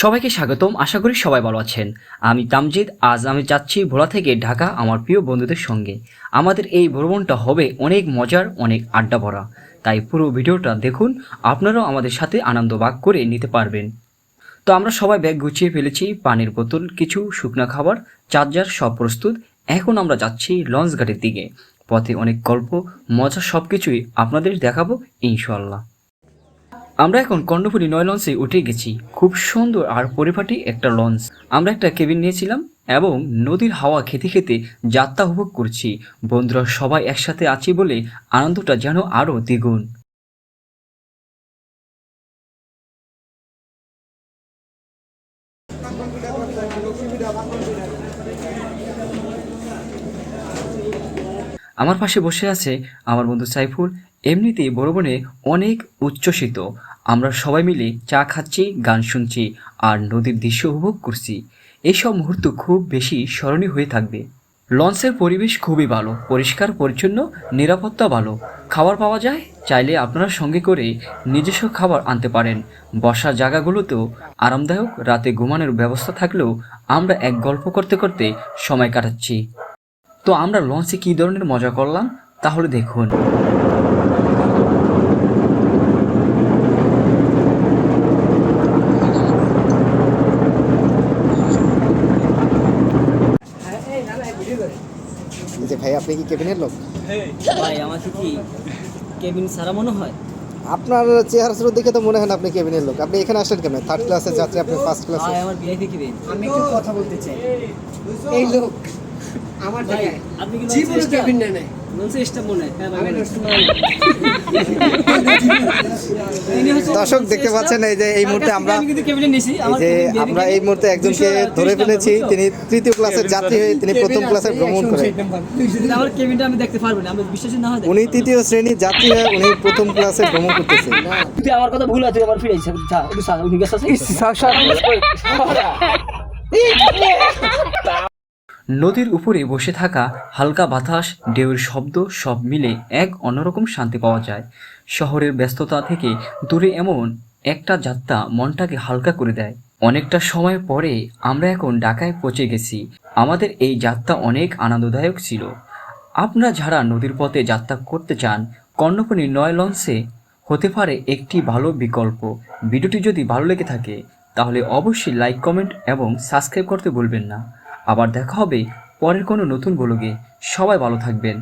সবাইকে স্বাগতম। আশা করি সবাই ভালো আছেন। আমি তামজিদ। আজ আমি যাচ্ছি ভোলা থেকে ঢাকা আমার প্রিয় বন্ধুদের সঙ্গে। আমাদের এই ভ্রমণটা হবে অনেক মজার, অনেক আড্ডা ভরা। তাই পুরো ভিডিওটা দেখুন, আপনারাও আমাদের সাথে আনন্দ ভাগ করে নিতে পারবেন। তো আমরা সবাই ব্যাগ গুছিয়ে ফেলেছি, পানির বোতল, কিছু শুকনো খাবার, চার্জার সব প্রস্তুত। এখন আমরা যাচ্ছি লঞ্চ ঘাটের দিকে। পথে অনেক গল্প, মজা সব কিছুই আপনাদের দেখাবো ইনশাল্লাহ। আমরা এখন কর্ণফুলী নয় লঞ্চে উঠে গেছি। খুব সুন্দর আর পরিপাটি একটা লঞ্চ। আমরা একটা কেবিন নিয়েছিলাম এবং নদীর হাওয়া খেতে খেতে যাত্রা উপভোগ করছি। বন্ধুরা সবাই একসাথে আছি বলে আনন্দটা যেন আরও দ্বিগুণ। আমার পাশে বসে আছে আমার বন্ধু সাইফুল। এমনিতেই বনে অনেক উচ্ছ্বসিত। আমরা সবাই মিলে চা খাচ্ছি, গান শুনছি আর নদীর দৃশ্য উপভোগ করছি। এইসব মুহূর্ত খুব বেশি স্মরণীয় হয়ে থাকবে। লঞ্চের পরিবেশ খুবই ভালো, পরিষ্কার পরিচ্ছন্ন, নিরাপত্তা ভালো, খাবার পাওয়া যায়। চাইলে আপনারা সঙ্গে করে নিজস্ব খাবার আনতে পারেন। বসার জায়গাগুলোতেও আরামদায়ক, রাতে ঘুমানোর ব্যবস্থা থাকলেও আমরা এক গল্প করতে করতে সময় কাটাচ্ছি। তো আমরা লঞ্চে কী ধরনের মজা করলাম তাহলে দেখুন। যে ভাই, আপনি কি কেবিনের লোক? ভাই আমাকে কি কেবিন সারা মনে হয়? আপনার চেহারা স্রোত দেখে তো মনে হয় না আপনি কেবিনের লোক। আপনি এখানে আসলেন কেন? থার্ড ক্লাসের যাত্রী, আপনি ফার্স্ট ক্লাসে। ভাই আমার ভিআইপি কেবিন। আমি একটু কথা বলতে চাই। এই লোক আমার ভাই জায়গায় আপনি কি জীবনে কেবিন নেয় নাই। লঞ্চে স্টাফ মনে হয়? হ্যাঁ ভাই আমি বলেন। দর্শক দেখতে পাচ্ছেন, এই যে এই মুহূর্তে আমরা আমি কিন্তু কেবিনে নিছি। এই আমার যে কেবিন VIP আমরা কেবিন। এই মুহূর্তে একজনকে 230 ধরে ফেলেছি। নাম্বার, তিনি তৃতীয় ক্লাসের যাত্রী হয়ে তিনি প্রথম ক্লাসে ভ্রমণ করেন। কিন্তু আমার কেবিনটা আমি দেখতে পারবো না, আমি বিশ্বাসই না হয় দেখতে উনি পারবো না। তৃতীয় শ্রেণীর যাত্রী হয়ে উনি প্রথম ক্লাসে ভ্রমণ করতেছেন। তুই আমার কথা ভুল আছে, আমার ফিরে যাচ্ছে। যা একটু সারা উনি গেছে আছে। নদীর উপরে বসে থাকা হালকা বাতাস, ঢেউয়ের শব্দ সব মিলে এক অন্যরকম শান্তি পাওয়া যায়। শহরের ব্যস্ততা থেকে দূরে এমন একটা যাত্রা মনটাকে হালকা করে দেয়। অনেকটা সময় পরে আমরা এখন ঢাকায় পৌঁছে গেছি। আমাদের এই যাত্রা অনেক আনন্দদায়ক ছিল। আপনারা যারা নদীর পথে যাত্রা করতে চান, কর্ণফুলী নয় লঞ্চে হতে পারে একটি ভালো বিকল্প। ভিডিওটি যদি ভালো লেগে থাকে তাহলে অবশ্যই লাইক, কমেন্ট এবং সাবস্ক্রাইব করতে ভুলবেন না। আবার দেখা হবে পরের কোনো নতুন ব্লগে। সবাই ভালো থাকবেন।